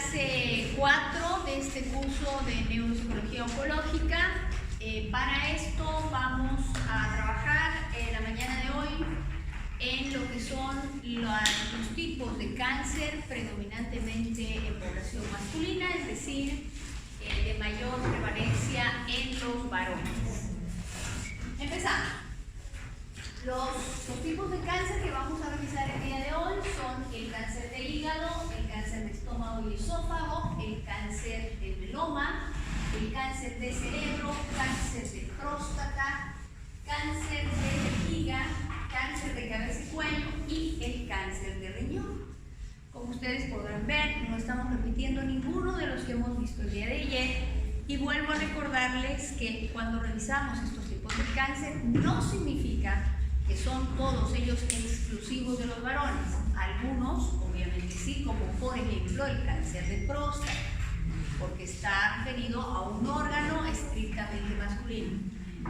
clase 4 de este curso de neuropsicología oncológica. Para esto vamos a trabajar la mañana de hoy en lo que son los tipos de cáncer predominantemente en población masculina, es decir, de mayor prevalencia en los varones. Empezamos. Los tipos de cáncer que vamos a revisar el día de hoy son el cáncer de hígado, el cáncer de estómago y esófago, el cáncer de meloma, el cáncer de cerebro, cáncer de próstata, cáncer de vejiga, cáncer de cabeza y cuello y el cáncer de riñón. Como ustedes podrán ver, no estamos repitiendo ninguno de los que hemos visto el día de ayer. Y vuelvo a recordarles que cuando revisamos estos tipos de cáncer no significa que son todos ellos exclusivos de los varones. Algunos, obviamente sí, como por ejemplo el cáncer de próstata, porque está referido a un órgano estrictamente masculino.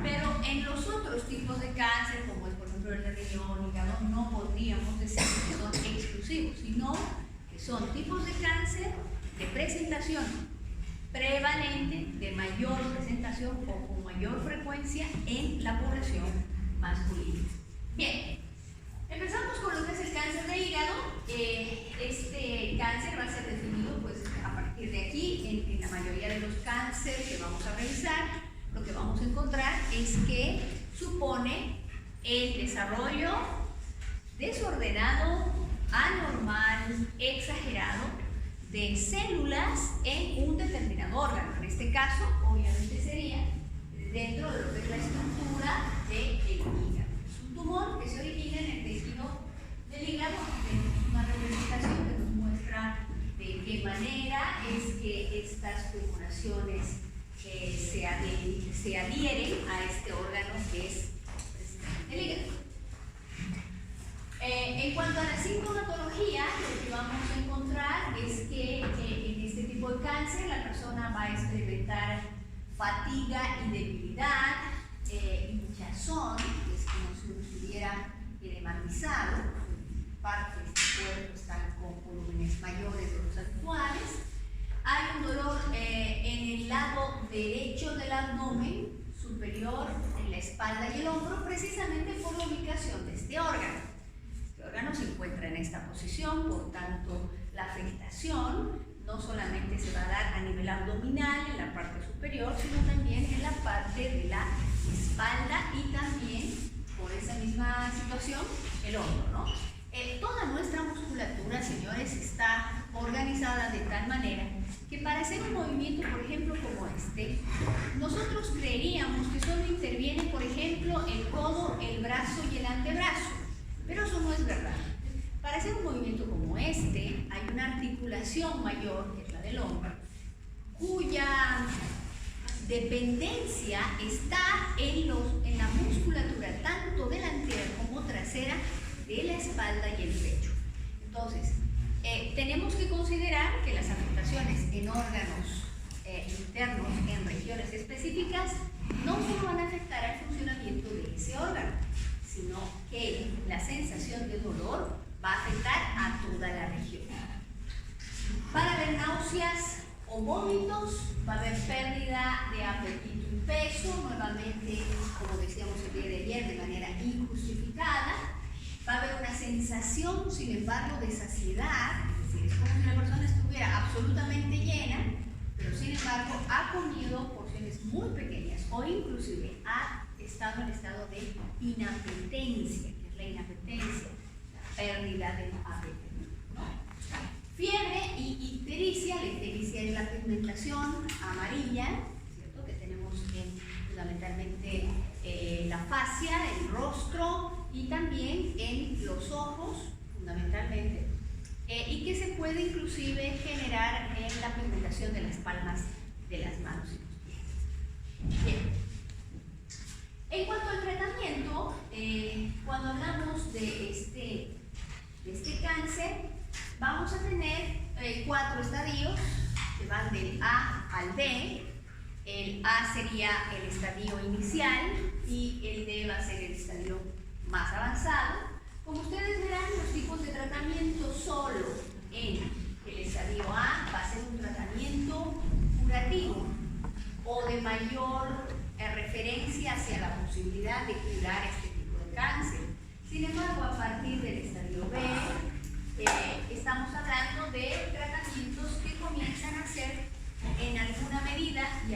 Pero en los otros tipos de cáncer, como es por ejemplo el de riñón, hígado, no podríamos decir que son exclusivos, sino que son tipos de cáncer de presentación prevalente, de mayor presentación o con mayor frecuencia en la población masculina. Bien, empezamos con lo que es el cáncer de hígado. Este cáncer va a ser definido pues, a partir de aquí en la mayoría de los cánceres que vamos a revisar. Lo que vamos a encontrar es que supone el desarrollo desordenado, anormal, exagerado de células en un determinado órgano. En este caso, obviamente sería dentro de lo que es la estructura del hígado. Es un tumor que se origina en el tejido del hígado. Tenemos una representación que nos muestra de qué manera es que estas tumoraciones se adhieren a este órgano que es el hígado. En cuanto a la sintomatología, lo que vamos a encontrar es que en este tipo de cáncer la persona va a experimentar fatiga y debilidad, hinchazón, que es como si uno estuviera edematizado, parte de este cuerpo están con volúmenes mayores de los actuales. Hay un dolor en el lado derecho del abdomen superior, en la espalda y el hombro, precisamente por la ubicación de este órgano. El órgano se encuentra en esta posición, por tanto la afectación no solamente se va a dar a nivel abdominal, en la parte superior, sino también en la parte de la espalda y también, por esa misma situación, el hombro, ¿no? Toda nuestra musculatura, señores, está organizada de tal manera que para hacer un movimiento, por ejemplo, como este, nosotros creeríamos que solo interviene, por ejemplo, el codo, el brazo y el antebrazo. Pero eso no es verdad. Para hacer un movimiento como este, hay una articulación mayor, que es la del hombro, cuya dependencia está en la musculatura, tanto delantera como trasera, de la espalda y el pecho. Entonces, tenemos que considerar que las afectaciones en órganos internos, en regiones específicas, no solo van a afectar al funcionamiento de ese órgano, sino que la sensación de dolor va a afectar a toda la región. Van a haber náuseas o vómitos, va a haber pérdida de apetito y peso, nuevamente, como decíamos el día de ayer, de manera injustificada. Va a haber una sensación, sin embargo, de saciedad, es decir, es como si la persona estuviera absolutamente llena, pero sin embargo ha comido porciones muy pequeñas o inclusive ha estado en estado de inapetencia, que es la inapetencia, la pérdida del apetito, ¿no? Fiebre y ictericia. La ictericia es la pigmentación amarilla, ¿cierto?, que tenemos fundamentalmente la fascia, el rostro y también en los ojos, fundamentalmente, y que se puede inclusive generar en la pigmentación de las palmas de las manos y los pies. Bien. En cuanto al tratamiento, cuando hablamos de este cáncer, vamos a tener 4 estadios que van del A al D. El A sería el estadio inicial y el D va a ser el estadio más avanzado. Como ustedes verán, los tipos de tratamiento solo en el estadio A va a ser un estamos hablando de tratamientos que comienzan a ser en alguna medida y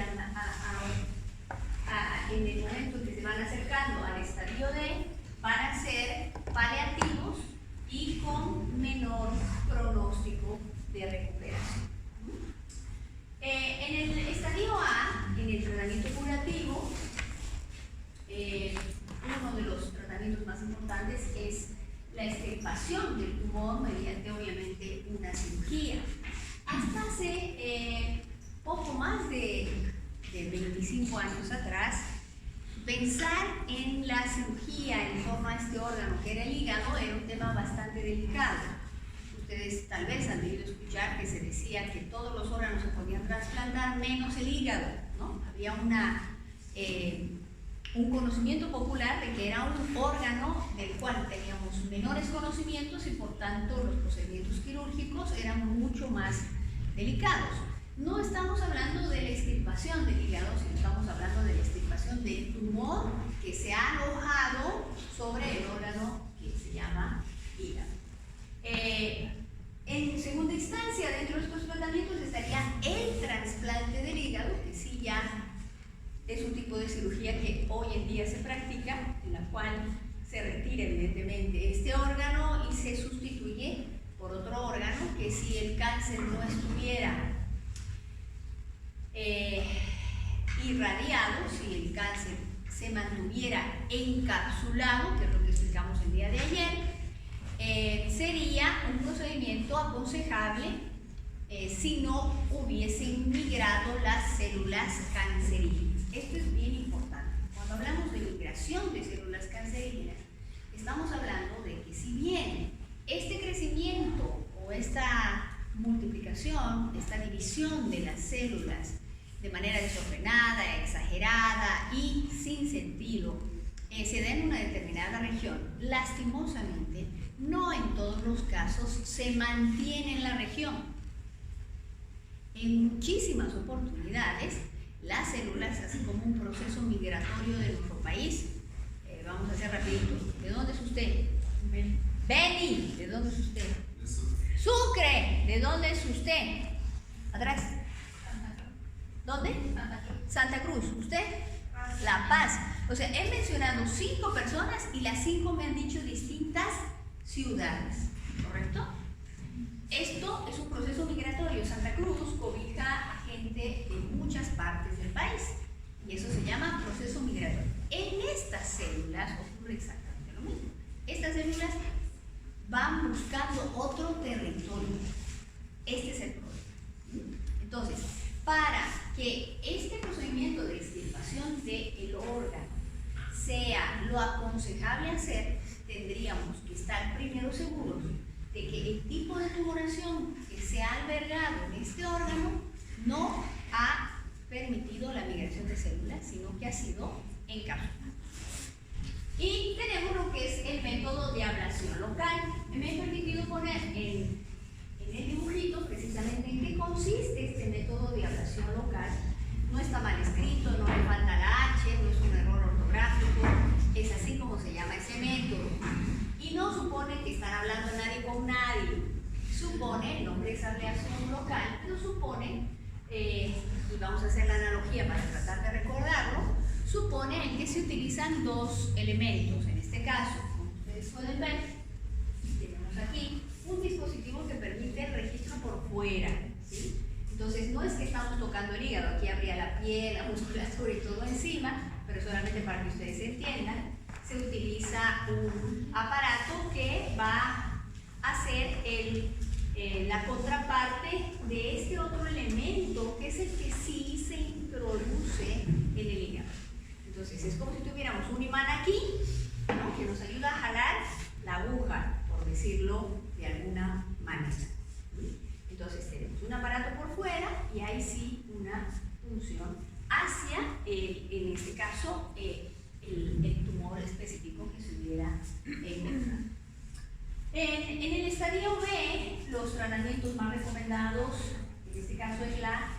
en el momento en que se van acercando al estadio D, van a ser paliativos y con menor pronóstico de recuperación. En el estadio A, en el tratamiento curativo, uno de los tratamientos más importantes es la extirpación del tumor mediante obviamente una cirugía. Hasta hace poco más de 25 años atrás, pensar en la cirugía en torno a este órgano que era el hígado era un tema bastante delicado. Ustedes tal vez han debido escuchar que se decía que todos los órganos se podían trasplantar menos el hígado, ¿no? Había un conocimiento popular de que era un órgano del cual teníamos menores conocimientos y por tanto los procedimientos quirúrgicos eran mucho más delicados. No estamos hablando de la extirpación del hígado, sino estamos hablando de la extirpación del tumor que se ha alojado sobre el órgano que se llama hígado. En segunda instancia, dentro de estos tratamientos estaría el trasplante del hígado, que sí ya es un tipo de cirugía que hoy en día se practica, en la cual se retira evidentemente este órgano y se sustituye por otro órgano que si el cáncer no estuviera irradiado, si el cáncer se mantuviera encapsulado, que es lo que explicamos el día de ayer, sería un procedimiento aconsejable si no hubiesen migrado las células cancerígenas. Esto es bien importante. Cuando hablamos de migración de células cancerígenas, estamos hablando de que si bien este crecimiento o esta multiplicación, esta división de las células de manera desordenada, exagerada y sin sentido, se da en una determinada región, lastimosamente, no en todos los casos se mantiene en la región. En muchísimas oportunidades, las células, así como un proceso migratorio de nuestro país, vamos a hacer rapidito. ¿De dónde es usted? Beni. ¿De dónde es usted? Sucre. ¿De dónde es usted? Atrás. ¿Dónde? Santa Cruz. ¿Usted? La Paz. O sea, he mencionado 5 personas y las 5 me han dicho distintas ciudades, ¿correcto? Esto es un proceso migratorio. Santa Cruz cobija a gente de muchas partes del país y eso se llama proceso migratorio. En estas células ocurre exactamente lo mismo. Estas células van buscando otro territorio. Este es el problema. Entonces, para que este procedimiento de extirpación del órgano sea lo aconsejable hacer, tendríamos que estar primero seguros de que el tipo de tumoración que se ha albergado en este órgano no ha permitido la migración de células, sino que ha sido encapsulado. Y tenemos lo que es el método de ablación local. Me he permitido poner en el dibujito precisamente en qué consiste este método de ablación local. No está mal escrito, no le falta la H, no es un error ortográfico, es así como se llama ese método. Y no supone que están hablando nadie con nadie. Supone, el nombre es ablación local, pero supone, y vamos a hacer la analogía para tratar de recordarlo, supone en que se utilizan 2 elementos. En este caso, como ustedes pueden ver, tenemos aquí un dispositivo que permite el registro por fuera, ¿sí? Entonces, no es que estamos tocando el hígado, aquí habría la piel, la musculatura y todo encima, pero solamente para que ustedes entiendan, se utiliza un aparato que va a ser la contraparte de este otro elemento, que es el que sí se introduce en el hígado. Entonces, es como si tuviéramos un imán aquí, ¿no?, que nos ayuda a jalar la aguja, por decirlo de alguna manera. Entonces tenemos un aparato por fuera y ahí sí una función hacia, en este caso, el tumor específico que se hubiera encontrado. En el estadio B, los tratamientos más recomendados, en este caso es la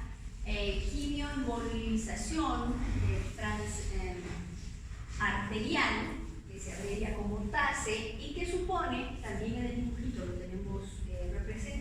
quimioembolización arterial, que se abrevia como TACE y que supone, también en el dibujito lo tenemos representado,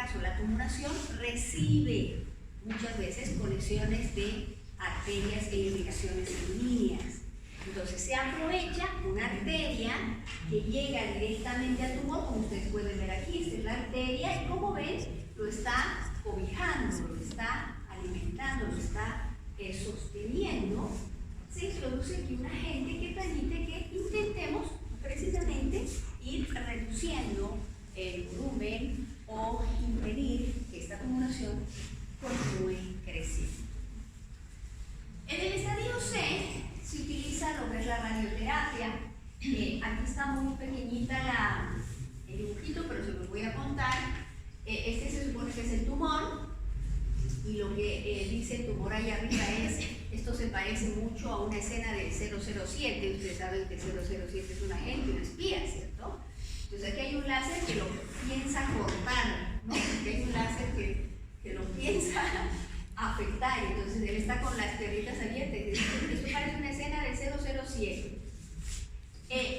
caso la tumoración, recibe muchas veces conexiones de arterias e irrigaciones sanguíneas. Entonces se aprovecha una arteria que llega directamente al tumor, como ustedes pueden ver aquí, esta es la arteria, y como ven, lo está cobijando, lo está alimentando, lo está sosteniendo. Se introduce aquí un agente que permite que intentemos precisamente ir reduciendo el volumen o impedir que esta tumoración continúe creciendo. En el estadio C se utiliza lo que es la radioterapia. Aquí está muy pequeñita el dibujito, pero se los voy a contar. Este se supone que es el tumor, y lo que dice el tumor allá arriba es, esto se parece mucho a una escena de 007. Ustedes saben que 007 es un agente, un espía, ¿cierto? Entonces aquí hay un láser que lo piensa cortar, ¿no? Aquí hay un láser que lo piensa afectar, entonces él está con las piernitas abiertas. Esto parece una escena del 007.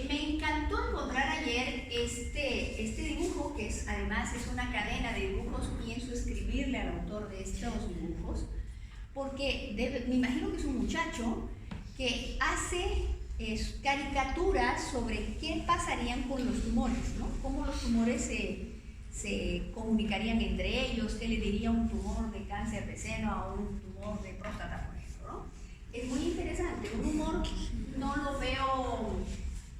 Me encantó encontrar ayer este dibujo, que además es una cadena de dibujos. Pienso escribirle al autor de estos dibujos, porque me imagino que es un muchacho que hace caricaturas sobre qué pasarían con los tumores, ¿no? Cómo los tumores se comunicarían entre ellos, qué le diría un tumor de cáncer de seno a un tumor de próstata, por ejemplo, ¿no? Es muy interesante. Un humor no lo veo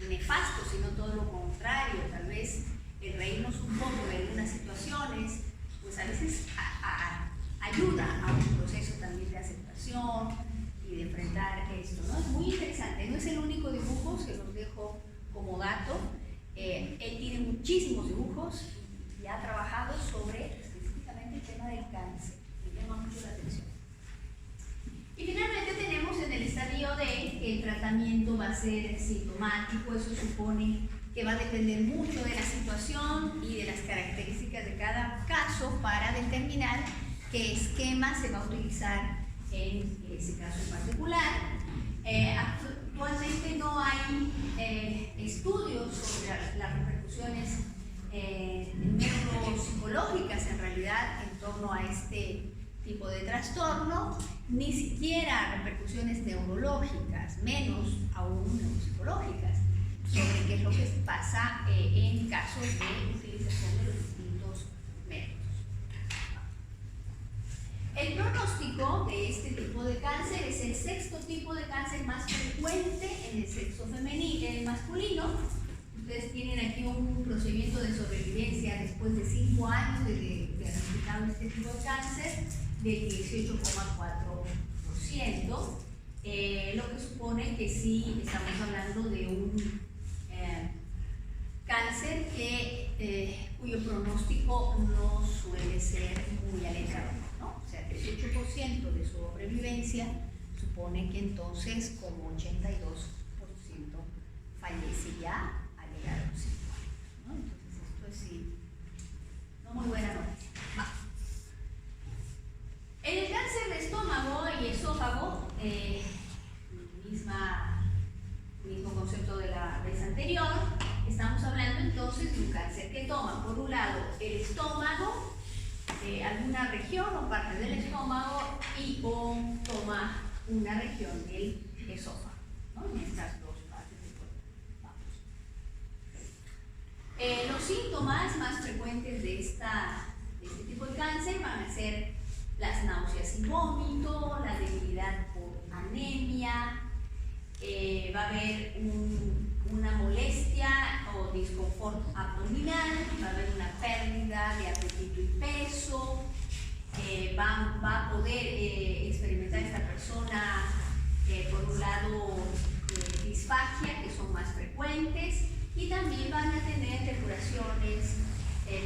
nefasto, sino todo lo contrario. Tal vez el reírnos un poco de algunas situaciones, pues a veces ayuda a un proceso también de aceptación y de enfrentar esto, ¿no? Es muy interesante. No es el único dibujo, se los dejo como dato. Él tiene muchísimos dibujos y ha trabajado sobre específicamente el tema del cáncer. Me llama mucho la atención. Y finalmente tenemos en el estadio D que el tratamiento va a ser sintomático. Eso supone que va a depender mucho de la situación y de las características de cada caso para determinar qué esquema se va a utilizar en ese caso en particular. Actualmente no hay estudios sobre las repercusiones neuropsicológicas en realidad en torno a este tipo de trastorno, ni siquiera repercusiones neurológicas, menos aún neuropsicológicas, sobre qué es lo que pasa en casos de utilización de los distintos métodos. El pronóstico de este tipo de cáncer es el sexto tipo de cáncer más frecuente en el sexo femenino, el masculino. Ustedes tienen aquí un procedimiento de sobrevivencia después de 5 años de diagnosticado este tipo de cáncer del 18,4%, lo que supone que sí estamos hablando de un cáncer cuyo pronóstico no suele ser muy alentador, ¿no? O sea, el 18% de sobrevivencia supone que entonces como 82% fallece ya al llegar a los 5 años, ¿no? Entonces esto es sí, no muy buena noticia. En el cáncer de estómago y esófago, mismo concepto de la vez anterior, estamos hablando entonces de un cáncer que toma, por un lado, el estómago, alguna región o parte del estómago, o toma una región del esófago, ¿no? En estas dos partes del cuerpo. Vamos. Los síntomas más frecuentes de este tipo de cáncer van a ser las náuseas y vómito, la debilidad por anemia, va a haber una molestia o disconfort abdominal, va a haber una pérdida de apetito y peso, va a poder experimentar esta persona, por un lado, disfagia, que son más frecuentes, y también van a tener depuraciones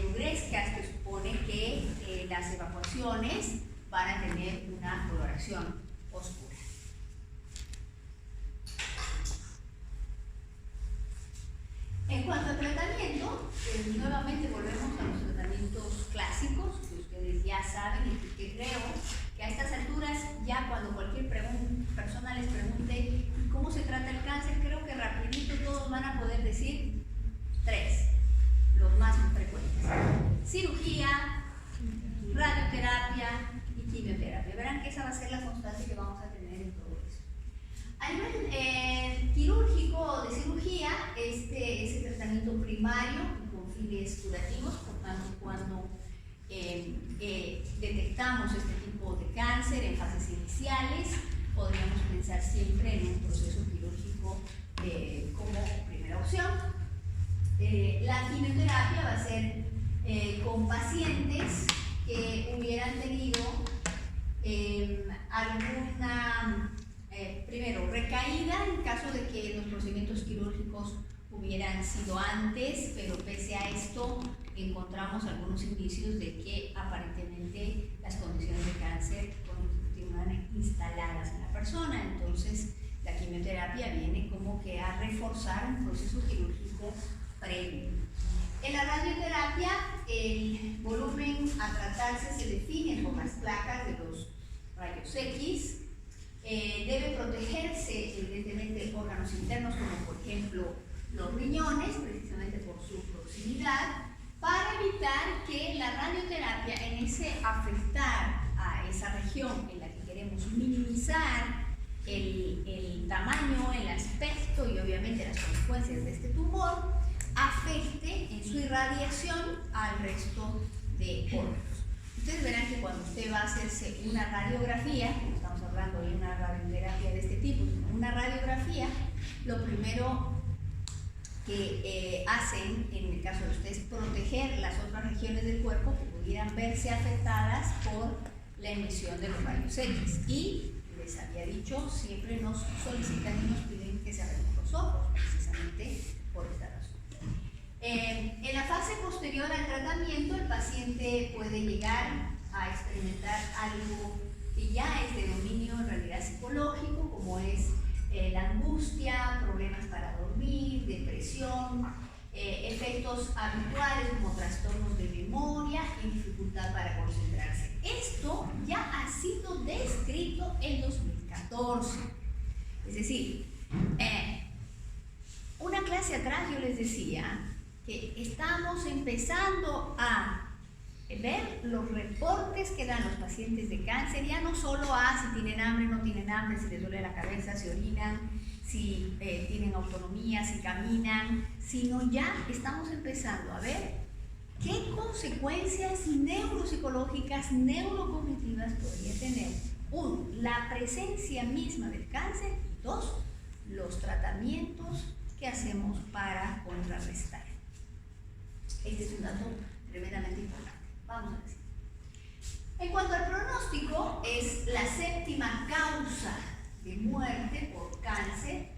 nugrescas, que supone que las evacuaciones van a tener una coloración oscura. En cuanto al tratamiento, nuevamente volvemos a los tratamientos clásicos que ustedes ya saben y que creo que a estas alturas, ya cuando cualquier persona les pregunte cómo se trata el cáncer, creo que rapidito todos van a poder decir 3, los más frecuentes: cirugía, radioterapia y quimioterapia. Verán que esa va a ser la constante que vamos a tener en todo eso. A nivel quirúrgico o de cirugía, este es el tratamiento primario con fines curativos, por tanto, cuando detectamos este tipo de cáncer en fases iniciales, podríamos pensar siempre en un proceso quirúrgico como primera opción. La quimioterapia va a ser con pacientes que hubieran tenido alguna, primero, recaída en caso de que los procedimientos quirúrgicos hubieran sido antes, pero pese a esto encontramos algunos indicios de que aparentemente las condiciones de cáncer continúan instaladas en la persona. Entonces la quimioterapia viene como que a reforzar un proceso quirúrgico previo. En la radioterapia, el volumen a tratarse se define por las placas de los rayos X. Debe protegerse evidentemente órganos internos como por ejemplo los riñones, precisamente por su proximidad, para evitar que la radioterapia, en ese afectar a esa región en la que queremos minimizar el tamaño, el aspecto y obviamente las consecuencias de este tumor, afecte en su irradiación al resto de órganos. Ustedes verán que cuando usted va a hacerse una radiografía, no estamos hablando de una radioterapia de este tipo, sino una radiografía, lo primero que hacen, en el caso de ustedes, proteger las otras regiones del cuerpo que pudieran verse afectadas por la emisión de los rayos X. Y les había dicho, siempre nos solicitan y nos piden que cerremos los ojos, precisamente por esta razón. En la fase posterior al tratamiento, el paciente puede llegar a experimentar algo que ya es de dominio en realidad psicológico, como es la angustia, problemas para dormir, depresión, efectos habituales como trastornos de memoria y dificultad para concentrarse. Esto ya ha sido descrito en 2014. Es decir, una clase atrás yo les decía que estamos empezando a ver los reportes que dan los pacientes de cáncer, ya no solo a si tienen hambre, no tienen hambre, si les duele la cabeza, si orinan, si tienen autonomía, si caminan, sino ya estamos empezando a ver qué consecuencias neuropsicológicas, neurocognitivas podría tener, uno, la presencia misma del cáncer, y dos, los tratamientos que hacemos para contrarrestar. Este es un dato tremendamente importante. Vamos a decir. En cuanto al pronóstico, es la séptima causa de muerte por cáncer.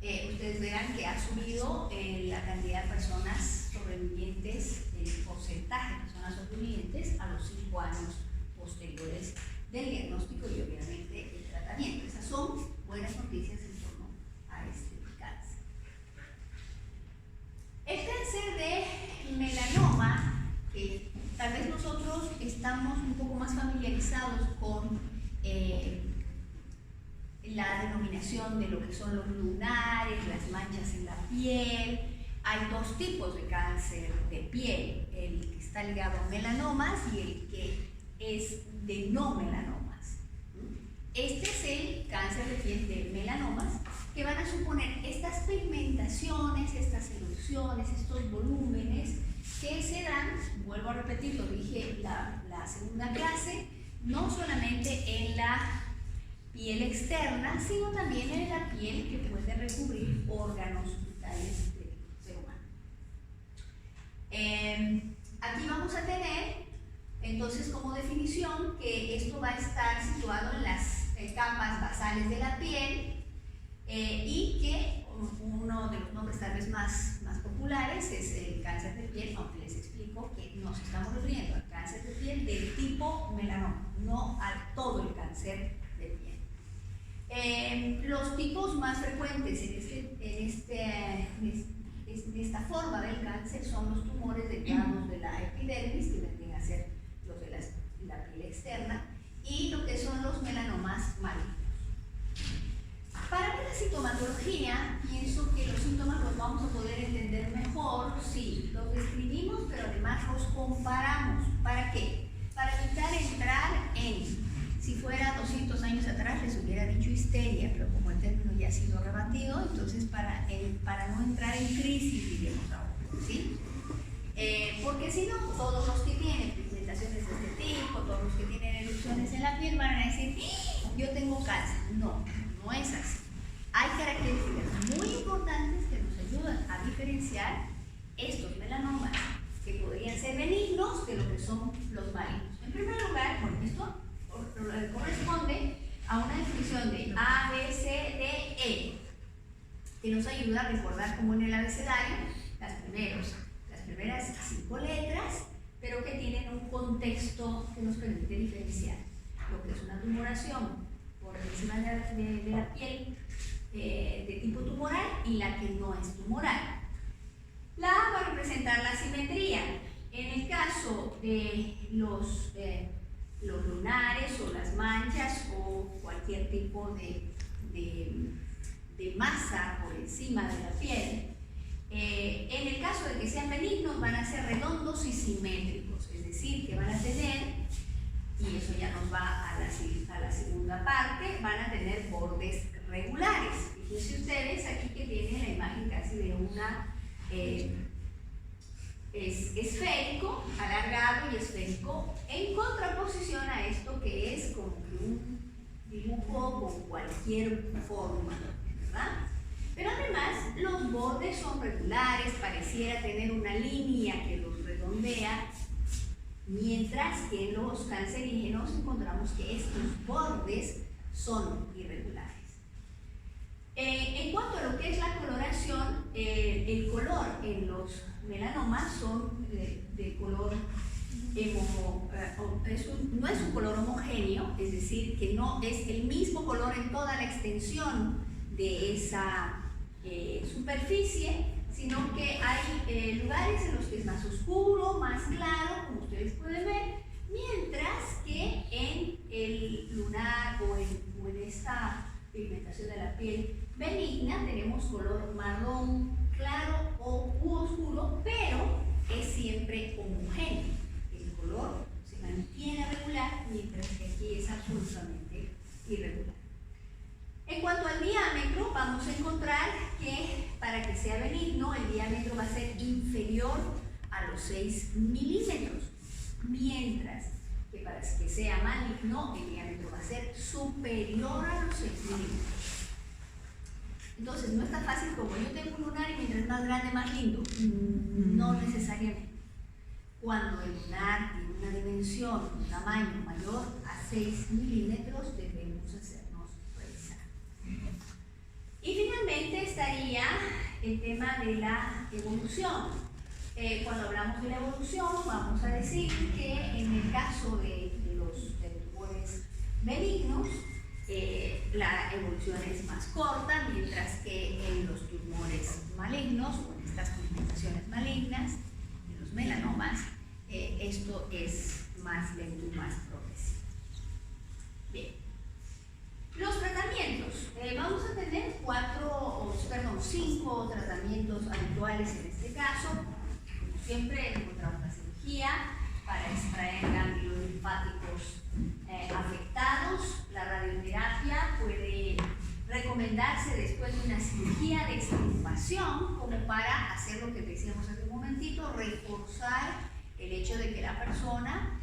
Ustedes verán que ha subido la cantidad de personas sobrevivientes, el porcentaje de personas sobrevivientes a los 5 años posteriores del diagnóstico y obviamente el tratamiento. Esas son buenas noticias en torno a este cáncer. El cáncer de melanoma, que tal vez nosotros estamos un poco más familiarizados con la denominación de lo que son los lunares, las manchas en la piel. Hay dos tipos de cáncer de piel, el que está ligado a melanomas y el que es de no melanomas. Este es el cáncer de piel de melanomas, que van a suponer estas pigmentaciones, estas erupciones, estos volúmenes que se dan, vuelvo a repetir, lo dije la segunda clase, no solamente en la piel externa, sino también en la piel que puede recubrir órganos vitales del ser humano. Aquí vamos a tener, entonces, como definición, que esto va a estar situado en las capas basales de la piel y que uno de los nombres tal vez más populares es el cáncer de piel, aunque les explico que nos estamos refiriendo al cáncer de piel del tipo melanoma, no a todo el cáncer de piel. Los tipos más frecuentes en esta forma del cáncer son los tumores derivados de la epidermis, que vendrían a ser los de la piel externa, y lo que son los melanomas malignos. Para ver la sintomatología, pienso que los síntomas los vamos a poder entender mejor si los describimos, pero además los comparamos. ¿Para qué? horas les hubiera dicho histeria, pero como el término ya ha sido rebatido, entonces para no entrar en crisis, diremos ahora, ¿sí? Porque si no, todos los que tienen pigmentaciones de este tipo, todos los que tienen erupciones en la piel van a decir, yo tengo cáncer. No, no es así. Hay características muy importantes que nos ayudan a diferenciar estos melanomas que podrían ser benignos de lo que son los malignos. En primer lugar, porque esto corresponde a una definición de A, B, C, D, E, que nos ayuda a recordar como en el abecedario las primeras 5 letras, pero que tienen un contexto que nos permite diferenciar lo que es una tumoración por encima de la piel de tipo tumoral y la que no es tumoral. La A va a representar la simetría. En el caso de los lunares o las manchas o cualquier tipo de masa por encima de la piel, en el caso de que sean benignos van a ser redondos y simétricos, es decir, que van a tener, y eso ya nos va a la segunda parte, van a tener bordes regulares. Fíjense ustedes aquí que tienen la imagen casi de una es esférico, alargado y esférico, en contraposición a esto que es como que un dibujo con cualquier forma, ¿verdad? Pero además los bordes son regulares, pareciera tener una línea que los redondea, mientras que en los cancerígenos encontramos que estos bordes son irregulares. En cuanto a lo que es la coloración, el color en los melanomas son de color no es un color homogéneo, es decir, que no es el mismo color en toda la extensión de esa superficie, sino que hay lugares en los que es más oscuro, más claro, como ustedes pueden ver, mientras que en el lunar o en esta pigmentación de la piel benigna tenemos color marrón claro o oscuro, pero es siempre homogéneo. El color se mantiene regular, mientras que aquí es absolutamente irregular. En cuanto al diámetro, vamos a encontrar que para que sea benigno, el diámetro va a ser inferior a los 6 milímetros, mientras que para que sea maligno, el diámetro va a ser superior a los 6 milímetros. Entonces, no es tan fácil como yo tengo un lunar y mientras más grande, más lindo. No necesariamente. Cuando el lunar tiene una dimensión, un tamaño mayor a 6 milímetros, debemos hacernos revisar. Y finalmente estaría el tema de la evolución. Cuando hablamos de la evolución, vamos a decir que en el caso de los tumores benignos, la evolución es más corta, mientras que en los tumores malignos o en estas pigmentaciones malignas, en los melanomas, esto es más lento y más progresivo. Bien. Los tratamientos. Vamos a tener 5 tratamientos habituales en este caso. Como siempre, encontramos la cirugía para extraer ganglios linfáticos afectados. La radioterapia puede recomendarse después de una cirugía de extirpación, como para hacer lo que decíamos hace un momentito, reforzar el hecho de que la persona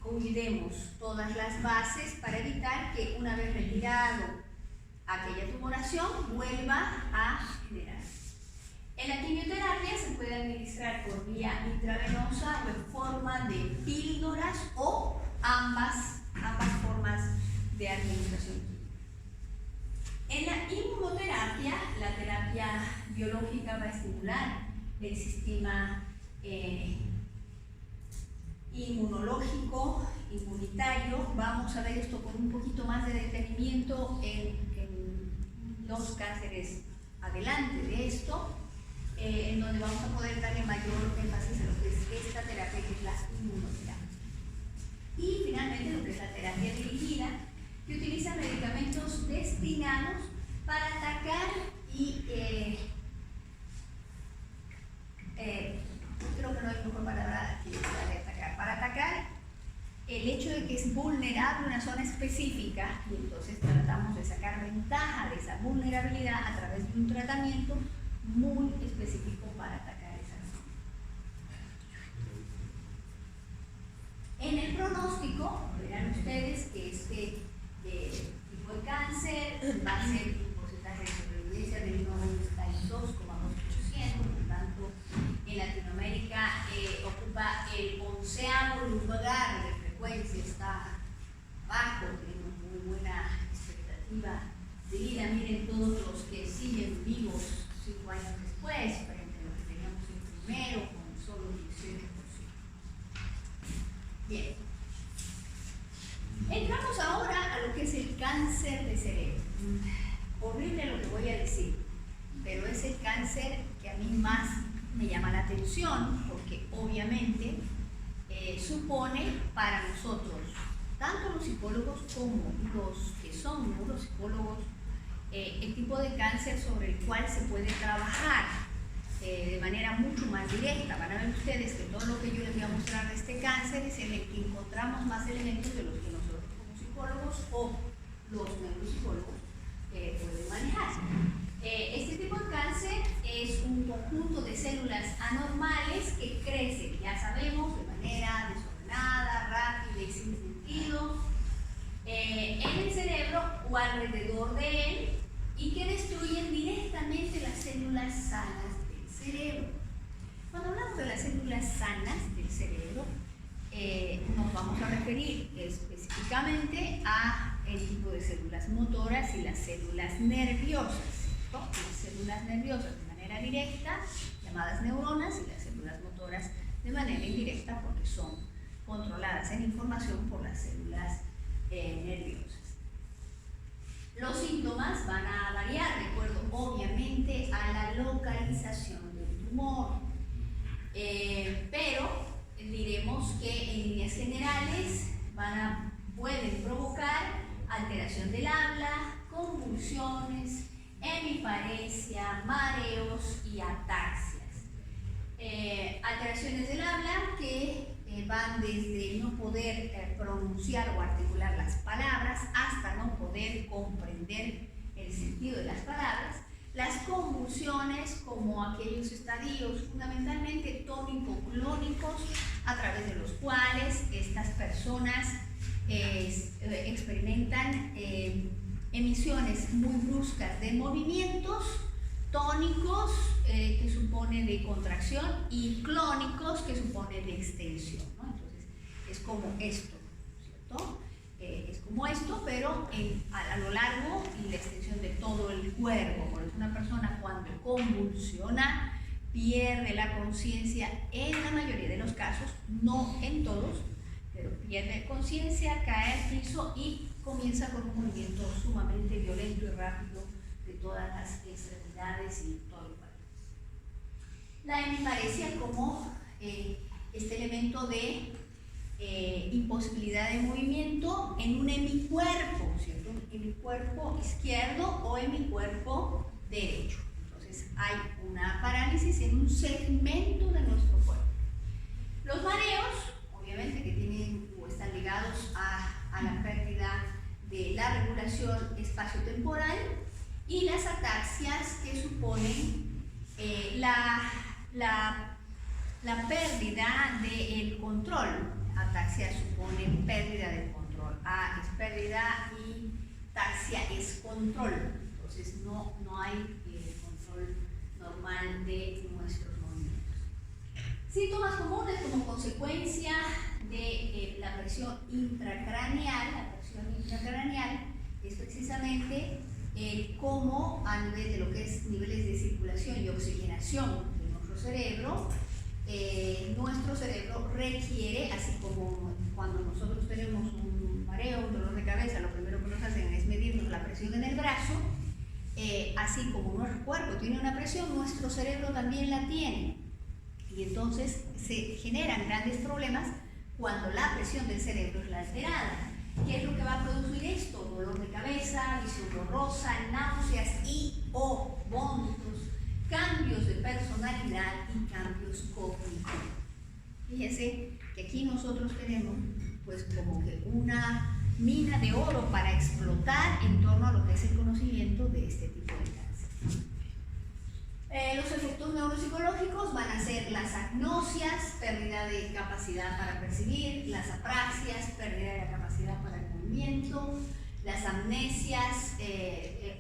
cuidemos todas las bases para evitar que una vez retirado aquella tumoración vuelva a generar. En la quimioterapia se puede administrar por vía intravenosa o en forma de píldoras o ambas formas de administración química. En la inmunoterapia, la terapia biológica va a estimular el sistema inmunológico, inmunitario. Vamos a ver esto con un poquito más de detenimiento en los cánceres adelante de esto, en donde vamos a poder darle mayor énfasis a lo que es esta terapia, que es la inmunoterapia. Y finalmente lo que es la terapia dirigida, que utiliza medicamentos destinados para atacar y creo que no hay mejor palabra que la de atacar, para atacar el el hecho de que es vulnerable una zona específica, y entonces tratamos de sacar ventaja de esa vulnerabilidad a través de un tratamiento muy específico para atacar esa zona. En el pronóstico, verán ustedes que este tipo de cáncer va a ser un porcentaje de sobrevivencia del 92,2%, por tanto, en Latinoamérica ocupa el 11º lugar de frecuencia, está bajo, tenemos muy buena expectativa de vida. Miren todos los que siguen vivos 5 años después, frente a lo que teníamos en primero, con solo 18%. Bien. Entramos ahora a lo que es el cáncer de cerebro. Horrible lo que voy a decir, pero es el cáncer que a mí más me llama la atención, porque obviamente supone para nosotros, tanto los psicólogos como los que son neuropsicólogos, el tipo de cáncer sobre el cual se puede trabajar de manera mucho más directa. Van a ver ustedes que todo lo que yo les voy a mostrar de este cáncer es en el que encontramos más elementos de los que nosotros como psicólogos o los neuropsicólogos pueden manejar. Este tipo de cáncer es un conjunto de células anormales que crecen, ya sabemos, de manera desordenada, rápida y sin sentido, en el cerebro o alrededor de él, y que destruyen directamente las células sanas del cerebro. Cuando hablamos de las células sanas del cerebro, nos vamos a referir específicamente a el tipo de células motoras y las células nerviosas. Las células nerviosas de manera directa, llamadas neuronas, y las células motoras de manera indirecta, porque son controladas en información por las células nerviosas. Los síntomas van a variar de acuerdo, obviamente, a la localización del tumor, pero diremos que en líneas generales pueden provocar alteración del habla, convulsiones, hemiparesia, mareos y ataxias. Alteraciones del habla que van desde no poder pronunciar o articular las palabras hasta no poder comprender el sentido de las palabras. Las convulsiones como aquellos estadios fundamentalmente tónico-clónicos a través de los cuales estas personas experimentan emisiones muy bruscas de movimientos tónicos que supone de contracción y clónicos que supone de extensión, ¿no? Entonces es como esto, ¿cierto? Es como esto, pero a lo largo y la extensión de todo el cuerpo. Por eso una persona cuando convulsiona pierde la conciencia en la mayoría de los casos, no en todos, pero pierde conciencia, cae al piso y comienza con un movimiento sumamente violento y rápido de todas las extremidades y todo el cuerpo. La hemiparesia como este elemento de imposibilidad de movimiento en un hemicuerpo, ¿cierto? Hemicuerpo izquierdo o hemicuerpo derecho. Entonces hay una parálisis en un segmento de nuestro cuerpo. Los mareos, obviamente que tienen o están ligados a la pérdida de la regulación espacio-temporal, y las ataxias que suponen la pérdida del control. Ataxia supone pérdida del control. A es pérdida y taxia es control. Entonces no hay control normal de nuestros movimientos. Síntomas comunes como consecuencia de la presión intracraneal. La presión intracraneal es precisamente cómo a nivel de lo que es niveles de circulación y oxigenación de nuestro cerebro requiere, así como cuando nosotros tenemos un mareo, un dolor de cabeza, lo primero que nos hacen es medirnos la presión en el brazo, así como nuestro cuerpo tiene una presión, nuestro cerebro también la tiene. Y entonces se generan grandes problemas cuando la presión del cerebro es la alterada. ¿Qué es lo que va a producir esto? Dolor de cabeza, visión borrosa, náuseas o vómitos, cambios de personalidad y cambios cognitivos. Fíjense que aquí nosotros tenemos pues como que una mina de oro para explotar en torno a lo que es el conocimiento de este tipo de cáncer. Los efectos neuropsicológicos van a ser las agnosias, pérdida de capacidad para percibir, las apraxias, pérdida de la capacidad para el movimiento, las amnesias,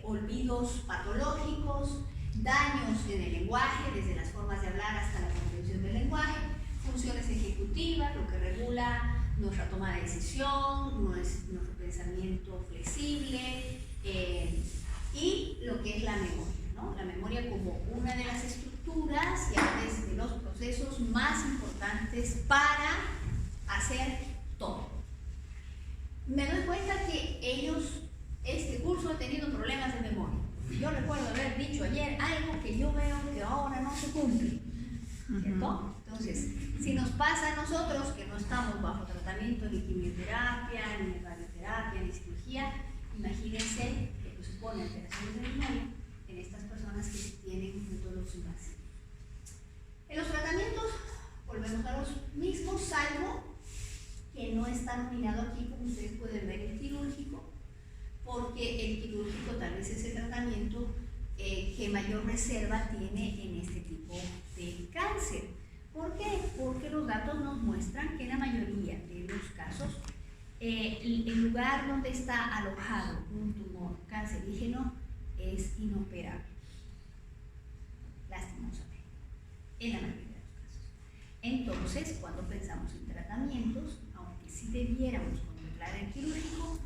olvidos patológicos, daños en el lenguaje, desde las formas de hablar hasta la comprensión del lenguaje, funciones ejecutivas, lo que regula nuestra toma de decisión, nuestro pensamiento flexible y lo que es la memoria, ¿no? La memoria como una de las estructuras y a veces de los procesos más importantes para hacer todo. Me doy cuenta que este curso ha tenido problemas de memoria. Yo recuerdo haber dicho ayer algo que yo veo que ahora no se cumple, ¿cierto? Entonces, si nos pasa a nosotros que no estamos bajo tratamiento ni quimioterapia, ni radioterapia, ni cirugía, imagínense que supone alteraciones de memoria en estas personas que tienen métodos invasivos. En los tratamientos volvemos a los mismos, salvo que no está nominado aquí, como ustedes pueden ver, el quirúrgico, porque el quirúrgico tal vez es el tratamiento que mayor reserva tiene en este tipo de cáncer. ¿Por qué? Porque los datos nos muestran que en la mayoría de los casos el lugar donde está alojado un tumor cancerígeno es inoperable, lastimosamente, en la mayoría de los casos. Entonces, cuando pensamos en tratamientos, aunque sí debiéramos contemplar el quirúrgico,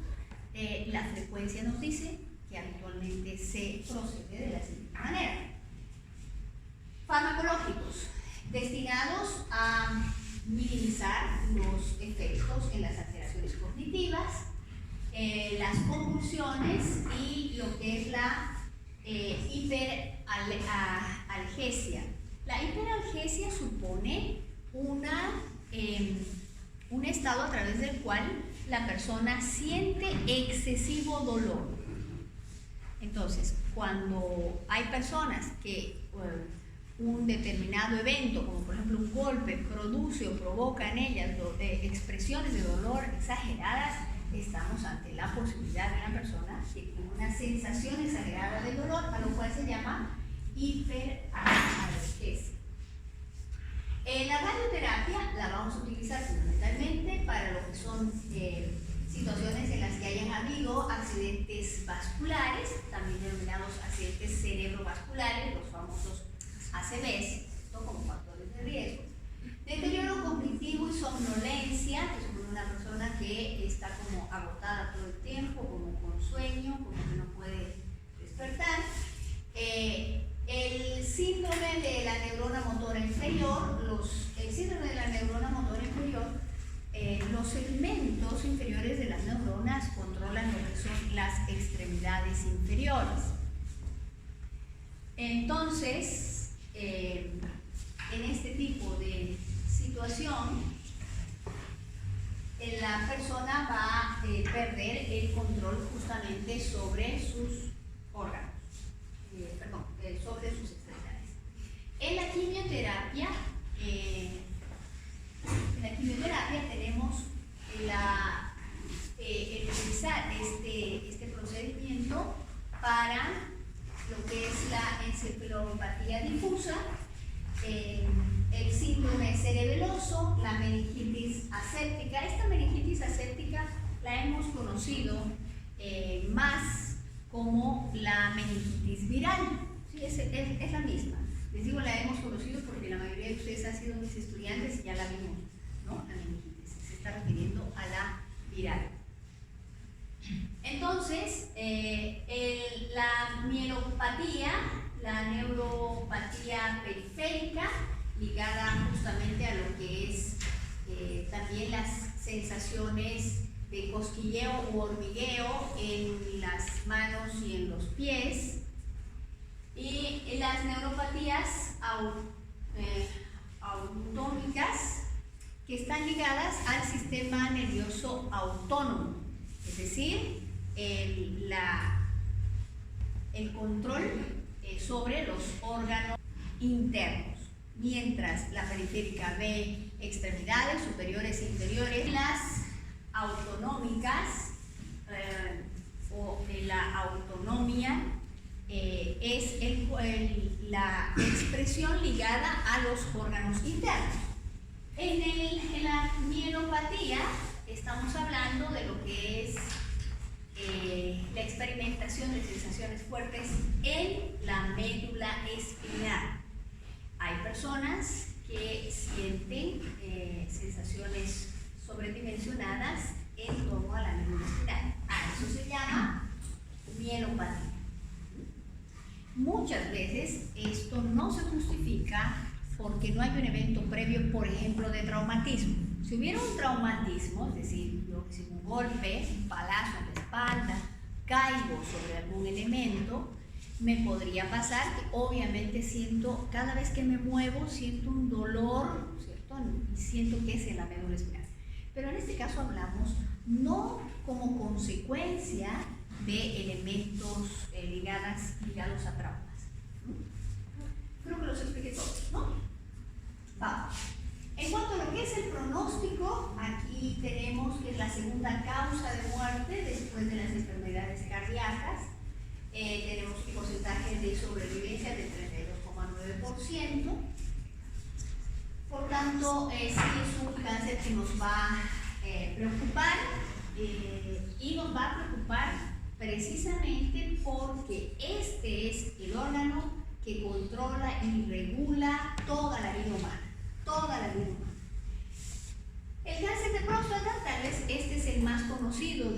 la frecuencia nos dice que habitualmente se procede de la siguiente manera. Farmacológicos, destinados a minimizar los efectos en las alteraciones cognitivas, las convulsiones y lo que es la hiperalgesia. La hiperalgesia supone un estado a través del cual la persona siente excesivo dolor. Entonces, cuando hay personas que un determinado evento, como por ejemplo un golpe, produce o provoca en ellas expresiones de dolor exageradas, estamos ante la posibilidad de una persona que tiene una sensación exagerada de dolor, a lo cual se llama hiperalgesia. La radioterapia la vamos a utilizar fundamentalmente para lo que son situaciones en las que hayan habido accidentes vasculares, también denominados accidentes cerebrovasculares, los famosos ACVs, como factores de riesgo. Deterioro cognitivo y somnolencia, que es una persona que está como agotada todo el tiempo, como con sueño, como que no puede despertar. El síndrome de la neurona motora inferior, el síndrome de la neurona motora inferior, los segmentos inferiores de las neuronas controlan lo que son las extremidades inferiores. Entonces, en este tipo de situación, la persona va a perder el control justamente sobre sus órganos, sobre sus extremidades. En la quimioterapia, tenemos el utilizar este procedimiento para lo que es la encefalopatía difusa, el síndrome cerebeloso, la meningitis aséptica. Esta meningitis aséptica la hemos conocido más como la meningitis viral. Sí, es la misma. Les digo, la hemos conocido porque la mayoría de ustedes han sido mis estudiantes y ya la vimos, ¿no? La meningitis se está refiriendo a la viral. Entonces, la mielopatía, la neuropatía periférica, ligada justamente a lo que es también las sensaciones de cosquilleo u hormigueo en las manos y en los pies, y las neuropatías autónomicas, que están ligadas al sistema nervioso autónomo, es decir, el control sobre los órganos internos, mientras la periférica ve extremidades superiores e inferiores. Las autonómicas o de la autonomía es la expresión ligada a los órganos internos. En la mielopatía estamos hablando de lo que es la experimentación de sensaciones fuertes en la médula espinal. Hay personas que sienten sensaciones sobredimensionadas en torno a la médula espinal. A eso se llama mielopatía. Muchas veces esto no se justifica porque no hay un evento previo, por ejemplo, de traumatismo. Si hubiera un traumatismo, es decir, yo recibo un golpe, un palazo en la espalda, caigo sobre algún elemento, me podría pasar que obviamente siento, cada vez que me muevo, siento un dolor, ¿cierto? Y siento que es en la médula espinal. Pero en este caso hablamos no como consecuencia de elementos ligados a traumas. Creo que los expliqué todos, ¿no? Vamos. En cuanto a lo que es el pronóstico, aquí tenemos que es la segunda causa de muerte después de las enfermedades cardíacas. Tenemos un porcentaje de sobrevivencia del 32,9%. Por tanto, sí es un cáncer que nos va a preocupar y nos va a preocupar precisamente porque este es el órgano que controla y regula toda la vida humana. Toda la vida humana. El cáncer de próstata, tal vez este es el más conocido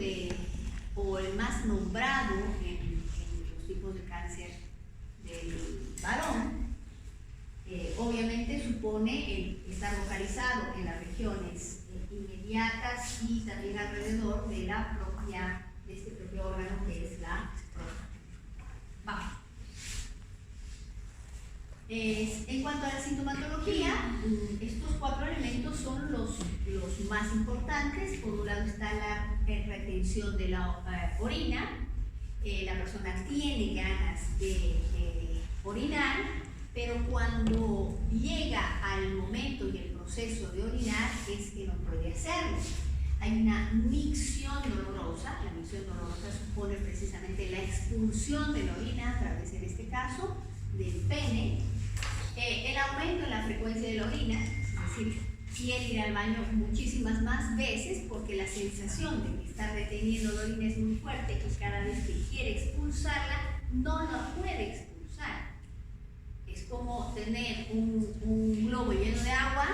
o el más nombrado en los tipos de cáncer del varón. Obviamente supone estar localizado en las regiones inmediatas y también alrededor de este propio órgano que es la próstata. Vamos. En cuanto a la sintomatología, estos 4 elementos son los más importantes. Por un lado está la retención de la orina. La persona tiene ganas de orinar, pero cuando llega al momento y el proceso de orinar es que no puede hacerlo. Hay una micción dolorosa. La micción dolorosa supone precisamente la expulsión de la orina a través, en este caso, del pene. El aumento en la frecuencia de la orina, es decir, quiere ir al baño muchísimas más veces porque la sensación de que está reteniendo la orina es muy fuerte y cada vez que quiere expulsarla no la puede expulsar. Es como tener un globo lleno de agua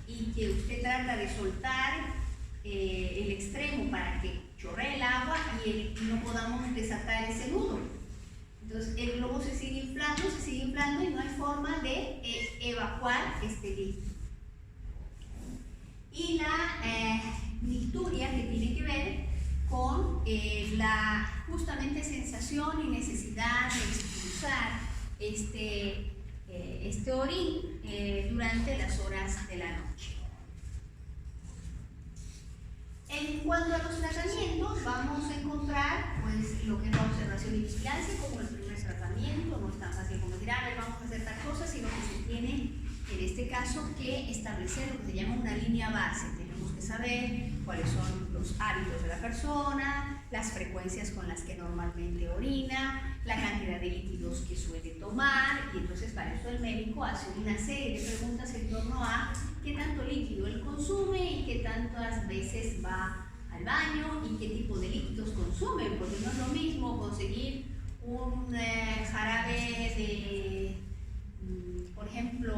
y que usted trata de soltar el extremo para que chorree el agua y no podamos desatar ese nudo. Entonces el globo se sigue inflando y no hay forma de evacuar este líquido. Y la nicturia, que tiene que ver con la justamente sensación y necesidad de expulsar este orín durante las horas de la noche. En cuanto a los tratamientos, vamos a encontrar pues, lo que es la observación y vigilancia como el primer tratamiento. No es tan fácil como decir, vamos a hacer tal cosa, sino que se tiene en este caso que establecer lo que se llama una línea base. Tenemos que saber cuáles son los hábitos de la persona, las frecuencias con las que normalmente orina, la cantidad de líquidos que suele tomar, y entonces para eso el médico hace una serie de preguntas en torno a qué tanto líquido él consume y qué tantas veces va al baño y qué tipo de líquidos consume, porque no es lo mismo conseguir un jarabe de, por ejemplo,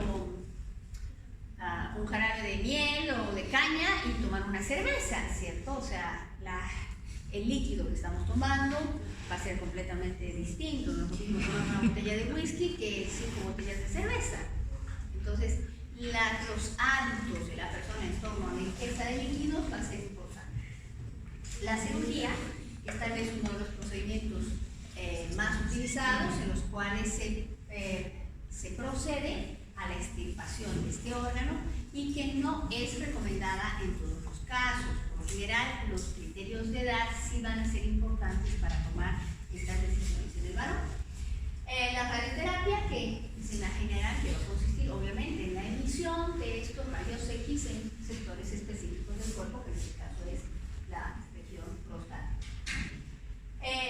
un jarabe de miel o de caña y tomar una cerveza, ¿cierto? O sea, el líquido que estamos tomando va a ser completamente distinto. No es lo mismo tomar una botella de whisky que 5 botellas de cerveza. Entonces, los hábitos de la persona en torno a la ingesta de líquidos va a ser importante. La cirugía es tal vez uno de los procedimientos más utilizados en los cuales se procede a la extirpación de este órgano y que no es recomendada en todos los casos. Por lo general, los criterios de edad sí van a ser importantes para tomar estas decisiones en el varón. La radioterapia, que se imaginará que va a consistir obviamente en la emisión de estos rayos X en sectores específicos del cuerpo, que en este caso es la región prostática.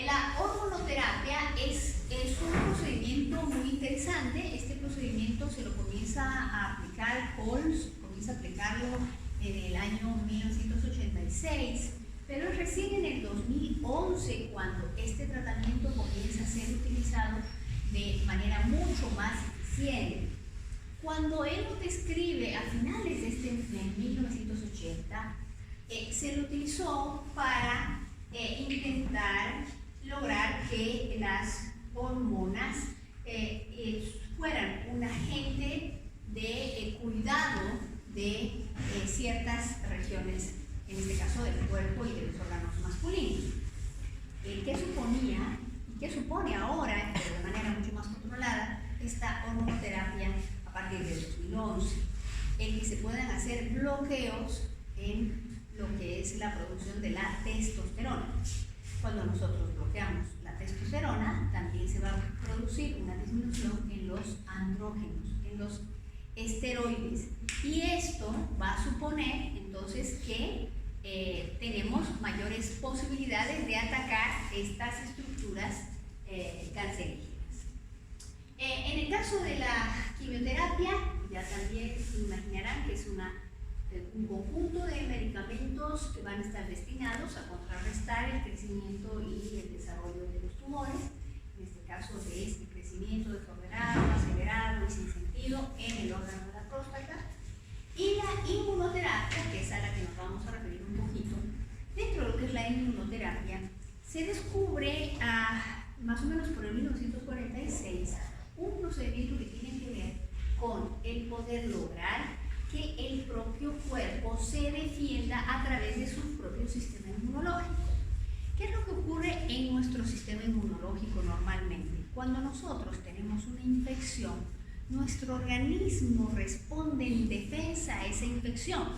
La hormonoterapia es un procedimiento muy interesante. Este procedimiento se lo comienza a aplicar Holz, comienza a aplicarlo en el año 1986, pero es recién en el 2011 cuando este tratamiento comienza a ser utilizado de manera mucho más eficiente. Cuando él lo describe a finales de 1980, se lo utilizó para intentar lograr que las hormonas fueran un agente de cuidado de ciertas regiones, en este caso del cuerpo y de los órganos masculinos. ¿Qué suponía y qué supone ahora, pero de manera mucho más controlada, esta hormonoterapia a partir del 2011? El que se puedan hacer bloqueos en lo que es la producción de la testosterona. Cuando nosotros bloqueamos la testosterona, también se va a producir una disminución en los andrógenos, en los esteroides. Y esto va a suponer entonces que tenemos mayores posibilidades de atacar estas estructuras cancerígenas. En el caso de la quimioterapia, ya también se imaginarán que es un conjunto de medicamentos que van a estar destinados a contrarrestar el crecimiento y el desarrollo de los tumores, en este caso de este crecimiento desordenado, acelerado y sin sentido en el órgano de la próstata. Y la inmunoterapia, que es a la que nos vamos a referir un poquito, dentro de lo que es la inmunoterapia, se descubre más o menos por el 1946 un procedimiento que tiene que ver con el poder lograr que el propio cuerpo se defienda a través de su propio sistema inmunológico. ¿Qué es lo que ocurre en nuestro sistema inmunológico normalmente? Cuando nosotros tenemos una infección, nuestro organismo responde en defensa a esa infección.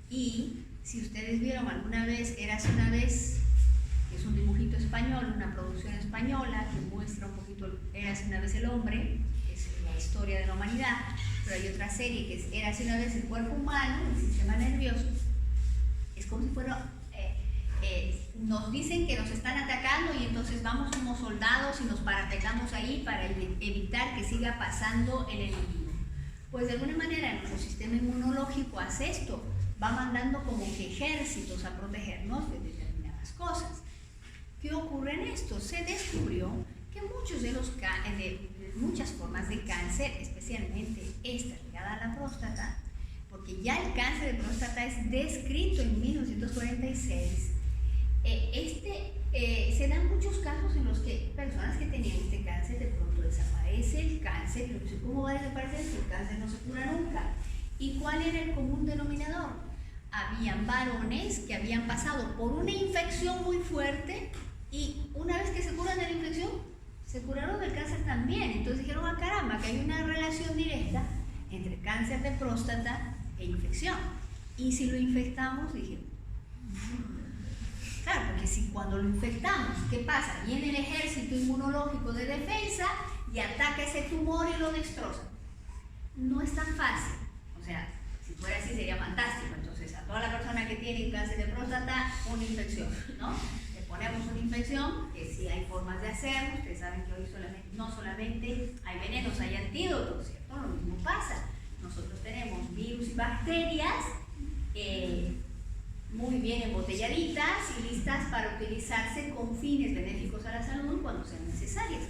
Y si ustedes vieron alguna vez, Érase una vez, que es un dibujito español, una producción española que muestra un poquito Érase una vez el hombre, que es la historia de la humanidad, pero hay otra serie que es Érase una vez el cuerpo humano, el sistema nervioso. Es como si fuera, nos dicen que nos están atacando y entonces vamos como soldados y nos parapetamos ahí para evitar que siga pasando el enemigo. Pues de alguna manera nuestro sistema inmunológico hace esto, va mandando como que ejércitos a protegernos de determinadas cosas. ¿Qué ocurre en esto? Se descubrió que muchos de muchas formas de cáncer, especialmente esta ligada a la próstata, porque ya el cáncer de próstata es descrito en 1946, se dan muchos casos en los que personas que tenían este cáncer de pronto desaparece el cáncer. Y ¿cómo va a desaparecer si el cáncer no se cura nunca? ¿Y cuál era el común denominador? Habían varones que habían pasado por una infección muy fuerte y una vez que se curan de la infección, se curaron del cáncer también. Entonces dijeron, caramba, que hay una relación directa entre cáncer de próstata e infección. Y si lo infectamos, dijeron, claro, porque si cuando lo infectamos, ¿qué pasa? Viene el ejército inmunológico de defensa y ataca ese tumor y lo destroza. No es tan fácil. O sea, si fuera así sería fantástico. Entonces, a toda la persona que tiene cáncer de próstata, una infección, ¿no? Le ponemos una infección, que sí hay formas de hacerlo. Ustedes saben que hoy no solamente hay venenos, hay antídotos, ¿cierto? Lo mismo pasa. Nosotros tenemos virus y bacterias muy bien embotelladitas y listas para utilizarse con fines benéficos a la salud cuando sean necesarias.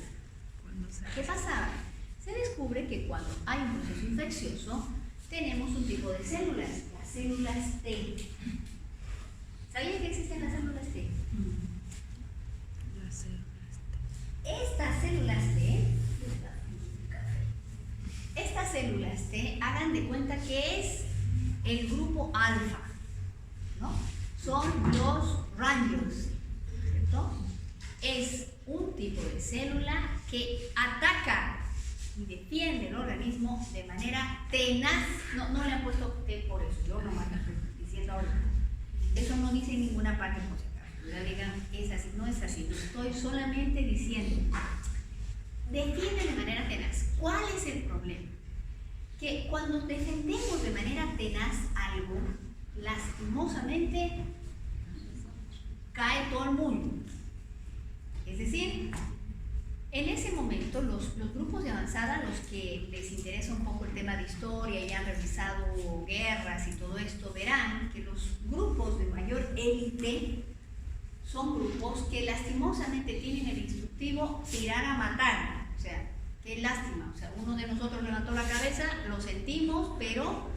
¿Qué pasaba? Se descubre que cuando hay un proceso infeccioso tenemos un tipo de células, las células T. ¿Sabían que existen las células T? Estas células T, hagan de cuenta que es el grupo alfa, ¿no? Son los Rangers, ¿cierto? Es un tipo de célula que ataca y defiende el organismo de manera tenaz. No le han puesto T por eso, yo no me estoy diciendo ahorita. Eso no dice en ninguna parte, por si acaso. Digan, es así, no es así. Estoy solamente diciendo, defiende de manera tenaz. ¿Cuál es el problema? Que cuando defendemos de manera tenaz algo, lastimosamente cae todo el mundo. Es decir, en ese momento los grupos de avanzada, los que les interesa un poco el tema de historia y han revisado guerras y todo esto, verán que los grupos de mayor élite son grupos que lastimosamente tienen el instructivo tirar a matar. O sea, qué lástima. O sea, uno de nosotros levantó la cabeza, lo sentimos, pero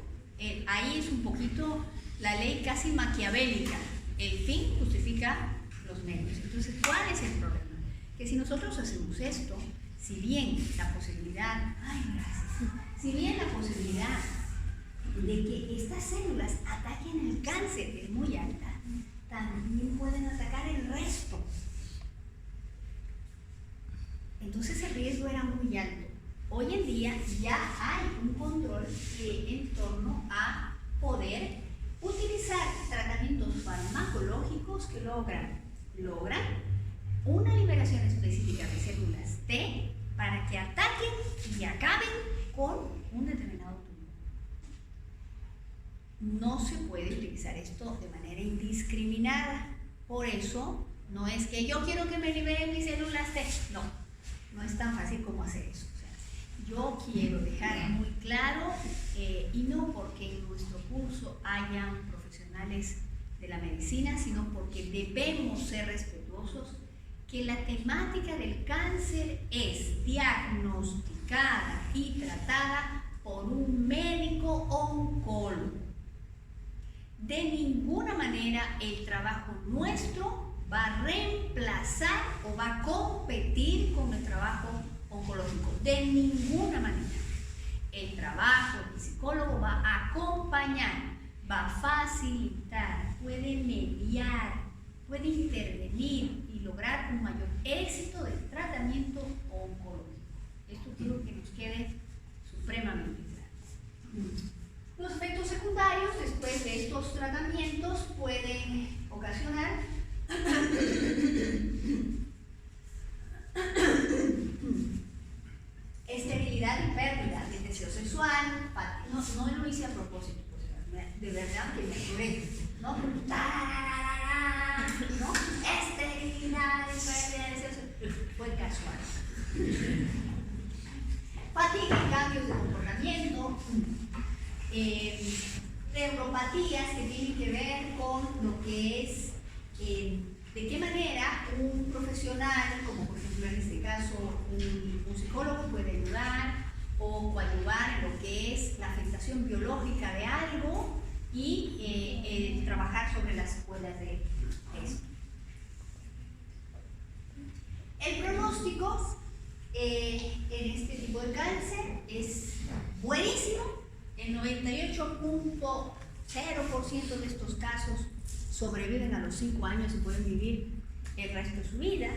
ahí es un poquito la ley casi maquiavélica. El fin justifica los medios. Entonces, ¿cuál es el problema? Que si nosotros hacemos esto, si bien la posibilidad, si bien la posibilidad de que estas células ataquen el cáncer es muy alta, también pueden atacar el resto. Entonces el riesgo era muy alto. Hoy en día ya hay un control en torno a poder utilizar tratamientos farmacológicos que logran una liberación específica de células T para que ataquen y acaben con un determinado tumor. No se puede utilizar esto de manera indiscriminada. Por eso, no es que yo quiero que me liberen mis células T. No es tan fácil como hacer eso. O sea, yo quiero dejar muy claro, y no porque en nuestro curso hayan profesionales de la medicina, sino porque debemos ser respetuosos, que la temática del cáncer es diagnosticada y tratada por un médico oncólogo. De ninguna manera el trabajo nuestro va a reemplazar o va a competir con el trabajo oncológico. De ninguna manera. El trabajo del psicólogo va a acompañar, va a facilitar, puede mediar, puede intervenir y lograr un mayor éxito del tratamiento oncológico. Esto quiero que nos quede supremamente claro. Los efectos secundarios después de estos tratamientos pueden ocasionar esterilidad y pérdida del deseo sexual. No lo hice a propósito, de verdad que me aturé, ¿no? ¿No? Esterilidad y pérdida del deseo sexual. Fue casual. Fatiga y cambios de comportamiento. Neuropatías que tienen que ver con lo que es de qué manera un profesional, como por ejemplo en este caso un psicólogo, puede ayudar o coadyuvar en lo que es la afectación biológica de algo y trabajar sobre las secuelas de esto. El pronóstico en este tipo de cáncer es buenísimo. El 98.0% de estos casos sobreviven a los 5 años y pueden vivir el resto de su vida.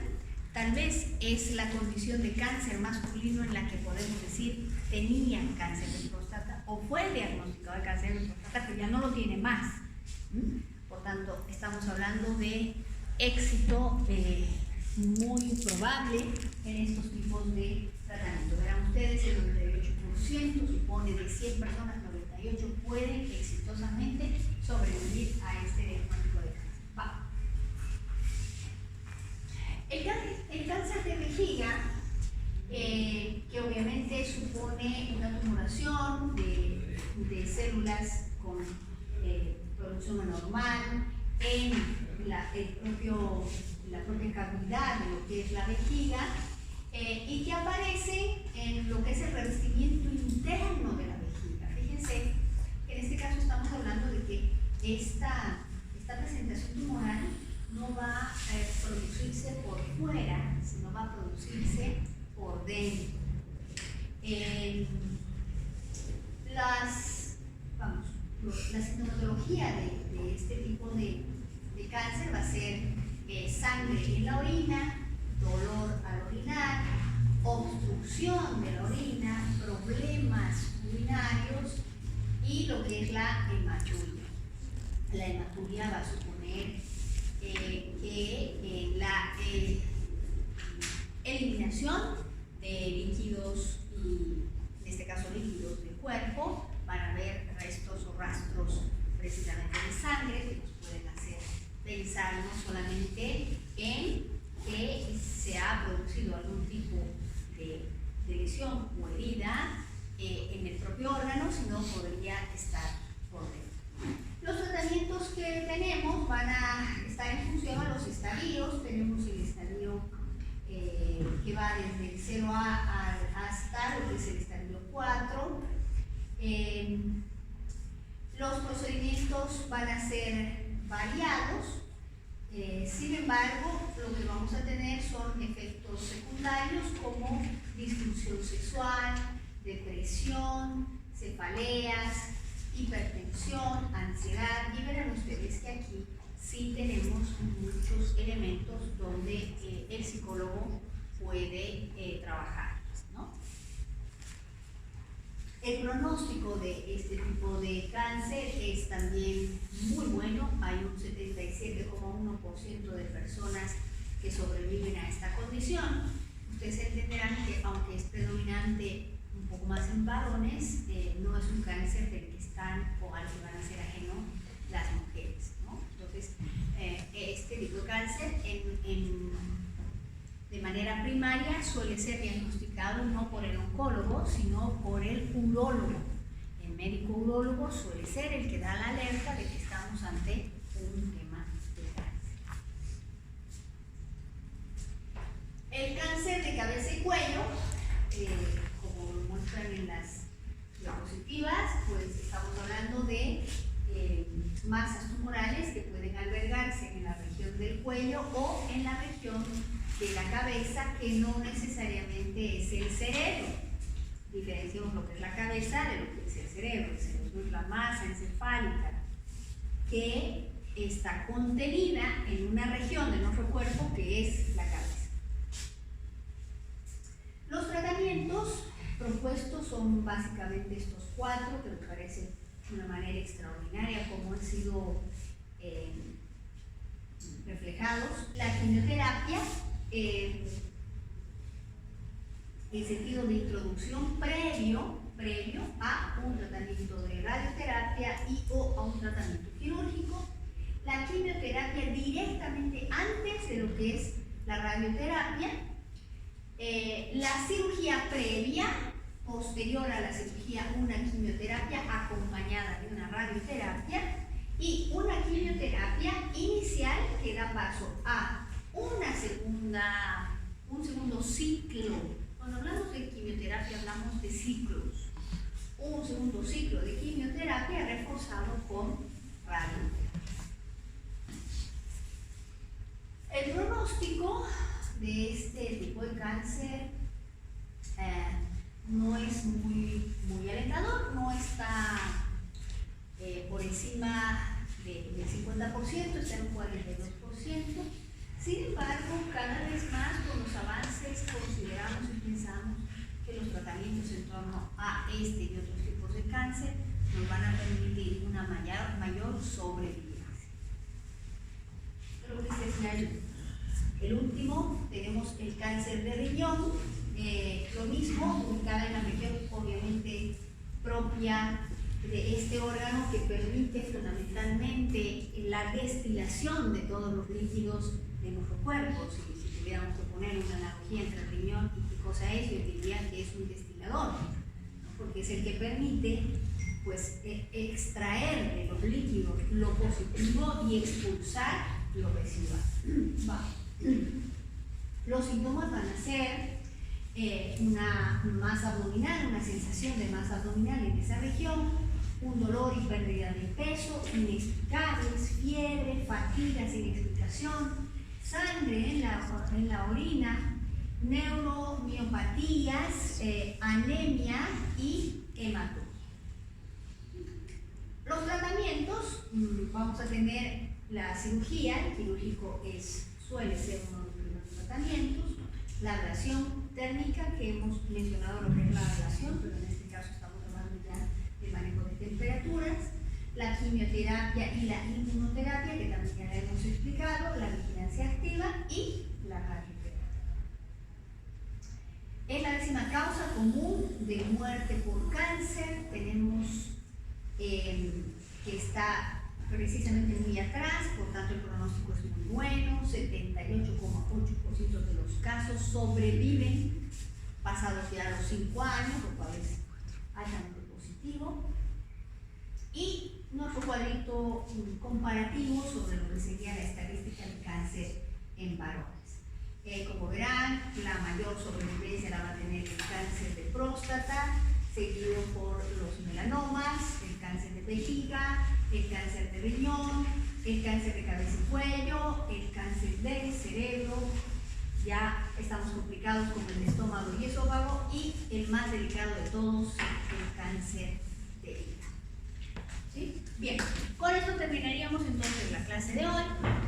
Tal vez es la condición de cáncer masculino en la que podemos decir tenían cáncer de próstata o fue diagnosticado de cáncer de próstata, pero ya no lo tiene más. Por tanto, estamos hablando de éxito muy probable en estos tipos de tratamiento. Verán ustedes, el 98% supone de 100 personas, 98 pueden exitosamente sobrevivir a este diagnóstico de cáncer. Va. El cáncer de vejiga, que obviamente supone una tumoración de células con producción anormal en la propia cavidad de lo que es la vejiga, y que aparece en lo que es el revestimiento interno de la vejiga. Fíjense que en este caso estamos hablando de que esta presentación tumoral no va a producirse por fuera, sino va a producirse por dentro. La sintomatología de este tipo de cáncer va a ser sangre en la orina, dolor al orinar, obstrucción de la orina, problemas urinarios y lo que es la hematuria. La hematuria va a suponer la eliminación de líquidos, y en este caso líquidos del cuerpo. Van a haber restos o rastros precisamente de sangre que nos pueden hacer de pensar no solamente en que se ha producido algún tipo de lesión o herida en el propio órgano, sino podría estar por dentro. Los tratamientos que tenemos van a estar en función a los estadios. Tenemos el estadio que va desde el 0A hasta lo que es el estadio 4. Los procedimientos van a ser variados. Sin embargo, lo que vamos a tener son efectos secundarios como disfunción sexual, depresión, cefaleas, hipertensión, ansiedad, y verán ustedes que aquí sí tenemos muchos elementos donde el psicólogo puede trabajar, ¿no? El pronóstico de este tipo de cáncer es también muy bueno. Hay un 77,1% de personas que sobreviven a esta condición. Ustedes entenderán que aunque es predominante un poco más en varones, no es un cáncer del que están o al que van a ser ajeno las mujeres, ¿no? Entonces, este tipo de cáncer de manera primaria suele ser diagnosticado no por el oncólogo, sino por el urólogo. El médico urólogo suele ser el que da la alerta de que estamos ante un tema de cáncer. El cáncer de cabeza y cuello, como lo muestran en las diapositivas, pues estamos hablando de masas tumorales que pueden albergarse en la región del cuello o en la región de la cabeza, que no necesariamente es el cerebro. Diferenciamos lo que es la cabeza de lo que es el cerebro. El cerebro es la masa encefálica que está contenida en una región de nuestro cuerpo que es la cabeza. Los tratamientos propuestos son básicamente estos 4, que me parece una manera extraordinaria como han sido reflejados. La quimioterapia, en sentido de introducción previo a un tratamiento de radioterapia o a un tratamiento quirúrgico. La quimioterapia directamente antes de lo que es la radioterapia. La cirugía previa, posterior a la cirugía, una quimioterapia acompañada de una radioterapia, y una quimioterapia inicial que da paso a un segundo ciclo. Cuando hablamos de quimioterapia hablamos de ciclos. Un segundo ciclo de quimioterapia reforzado con radioterapia. El pronóstico de este tipo de cáncer no es muy alentador, no está por encima del 50%, está en un 42%. Sin embargo, cada vez más con los avances consideramos y pensamos que los tratamientos en torno a este y otros tipos de cáncer nos van a permitir una mayor sobrevivencia. Creo que este es el último. Tenemos el cáncer de riñón, lo mismo, ubicada en la región obviamente propia de este órgano que permite fundamentalmente la destilación de todos los líquidos de nuestro cuerpo. Si tuviéramos que poner una analogía entre el riñón y qué cosa es, yo diría que es un destilador, ¿no? Porque es el que permite pues extraer de los líquidos lo positivo y expulsar lo residual. Los síntomas van a ser una masa abdominal, una sensación de masa abdominal en esa región, un dolor y pérdida de peso inexplicables, fiebre, fatiga sin explicación, sangre en la orina, neuromiopatías, anemia y hematoma. Los tratamientos, vamos a tener la cirugía. El quirúrgico suele ser uno de los primeros tratamientos, la ablación térmica, que hemos mencionado lo que es la ablación, pero en este caso estamos hablando ya de manejo de temperaturas, la quimioterapia y la inmunoterapia, que también ya la hemos explicado, la vigilancia activa y la radioterapia. Es la 10ª causa común de muerte por cáncer. Tenemos que está precisamente muy atrás, por tanto el pronóstico es muy bueno, 78,8% de los casos sobreviven pasados ya los 5 años, lo cual es altamente positivo. Y nuestro cuadrito comparativo sobre lo que sería la estadística de cáncer en varones. Como verán, la mayor sobrevivencia la va a tener el cáncer de próstata, seguido por los melanomas, el cáncer de vejiga, el cáncer de riñón, el cáncer de cabeza y cuello, el cáncer del cerebro, ya estamos complicados con el estómago y esófago, y el más delicado de todos, el cáncer de hígado. ¿Sí? Bien, con esto terminaríamos entonces la clase de hoy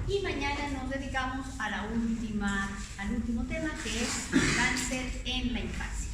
y mañana nos dedicamos a al último tema, que es cáncer en la infancia.